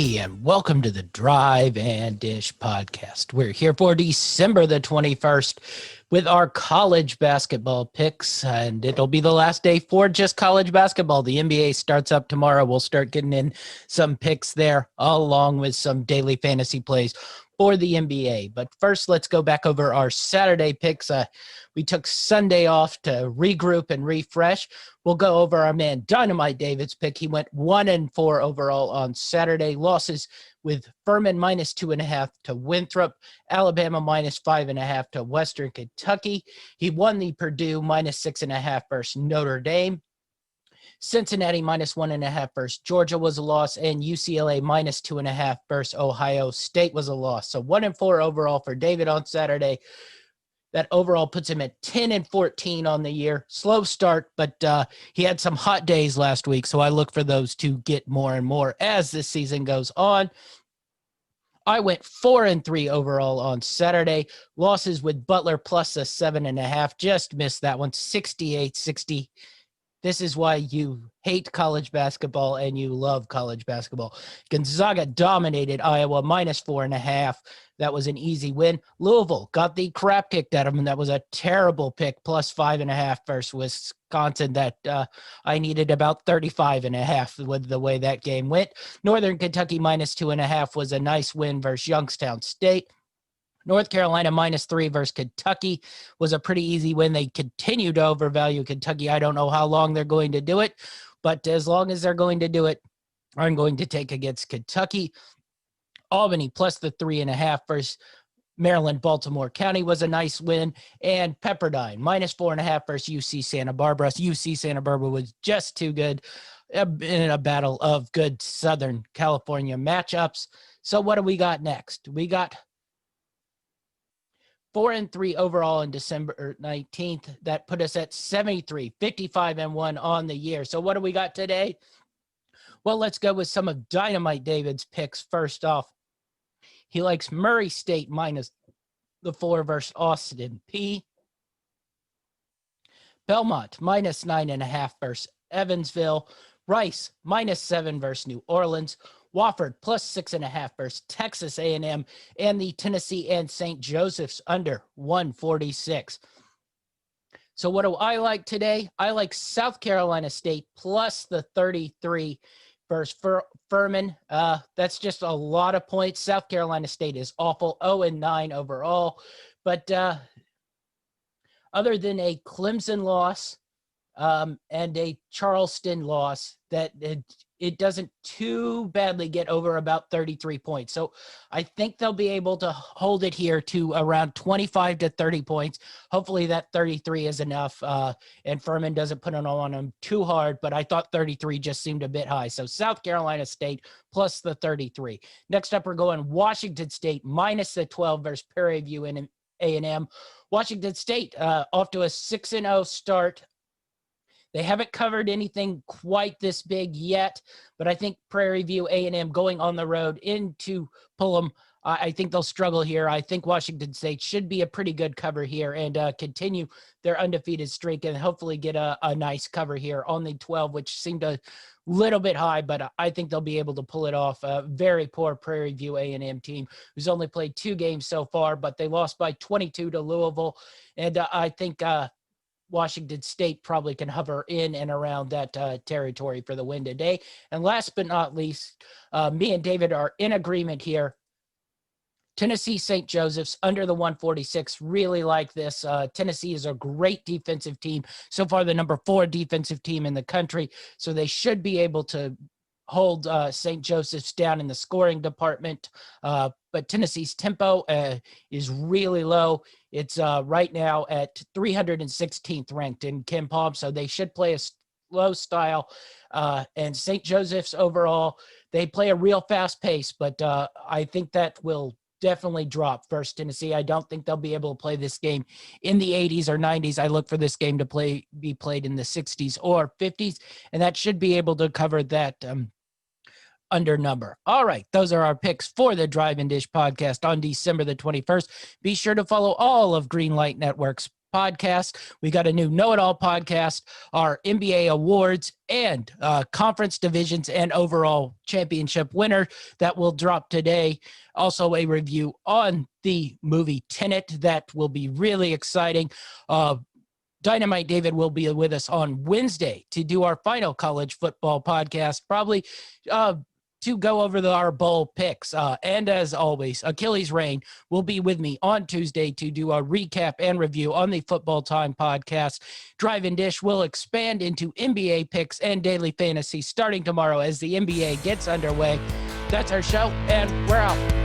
Hey, and welcome to the Drive and Dish podcast. We're here for December the 21st with our college basketball picks, and it'll be the last day for just college basketball. The NBA starts up tomorrow. We'll start getting in some picks there, along with some daily fantasy plays for the NBA. But first, let's go back over our Saturday picks. We took Sunday off to regroup and refresh. We'll go over our man Dynamite David's pick. He went 1-4 overall on Saturday. Losses with Furman -2.5 to Winthrop, Alabama -5.5 to Western Kentucky. He won the Purdue -6.5 versus Notre Dame. Cincinnati -1.5 versus Georgia was a loss, and UCLA -2.5 versus Ohio State was a loss. So 1-4 overall for David on Saturday. That overall puts him at 10-14 on the year. Slow start, but he had some hot days last week, so I look for those to get more and more as this season goes on. I went 4-3 overall on Saturday. Losses with Butler plus a 7.5. Just missed that one, 68-60. This is why you hate college basketball and you love college basketball. Gonzaga dominated Iowa -4.5. That was an easy win. Louisville got the crap kicked out of them. That was a terrible pick, +5.5 versus Wisconsin. That I needed about 35.5 with the way that game went. Northern Kentucky -2.5 was a nice win versus Youngstown State. North Carolina -3 versus Kentucky was a pretty easy win. They continue to overvalue Kentucky. I don't know how long they're going to do it, but as long as they're going to do it, I'm going to take against Kentucky. Albany +3.5 versus Maryland, Baltimore County was a nice win. And Pepperdine -4.5 versus UC Santa Barbara. UC Santa Barbara was just too good in a battle of good Southern California matchups. So what do we got next? We got 4-3 overall on December 19th. That put us at 73, 55-1 on the year. So what do we got today? Well, let's go with some of Dynamite David's picks. First off, he likes Murray State -4 versus Austin P. Belmont -9.5 versus Evansville. Rice -7 versus New Orleans. Wofford +6.5 versus Texas A&M, and the Tennessee and St. Joseph's under 146. So what do I like today? I like South Carolina State +33 versus Furman. That's just a lot of points. South Carolina State is awful, 0-9 overall. But other than a Clemson loss and a Charleston loss, that it doesn't too badly get over about 33 points. So I think they'll be able to hold it here to around 25 to 30 points. Hopefully that 33 is enough, and Furman doesn't put it on them too hard, but I thought 33 just seemed a bit high. So South Carolina State +33. Next up, we're going Washington State -12 versus Prairie View and A&M. Washington State off to a 6-0 start. They haven't covered anything quite this big yet, but I think Prairie View A&M going on the road into Pullman, I think they'll struggle here. I think Washington State should be a pretty good cover here and continue their undefeated streak and hopefully get a nice cover here on the 12, which seemed a little bit high, but I think they'll be able to pull it off. A very poor Prairie View A&M team who's only played 2 games so far, but they lost by 22 to Louisville, and I think Washington State probably can hover in and around that territory for the win today. And last but not least, me and David are in agreement here. Tennessee St. Joseph's under the 146. Really like this. Tennessee is a great defensive team. So far, the number 4 defensive team in the country. So they should be able to hold St. Joseph's down in the scoring department. But Tennessee's tempo is really low. It's right now at 316th ranked in KenPom, so they should play a slow style. And St. Joseph's overall, they play a real fast pace, but I think that will definitely drop versus Tennessee. I don't think they'll be able to play this game in the 80s or 90s. I look for this game to be played in the 60s or 50s, and that should be able to cover that under number. All right, those are our picks for the Drive and Dish podcast on December the 21st. Be sure to follow all of Greenlight Network's podcast. We got a new Know It All podcast, our NBA awards and conference divisions and overall championship winner that will drop today. Also a review on the movie Tenet that will be really exciting. Dynamite David will be with us on Wednesday to do our final college football podcast, probably to go over our bowl picks. And as always, Achilles Rain will be with me on Tuesday to do a recap and review on the Football Time podcast. Drive and Dish will expand into NBA picks and daily fantasy starting tomorrow as the NBA gets underway. That's our show, and we're out.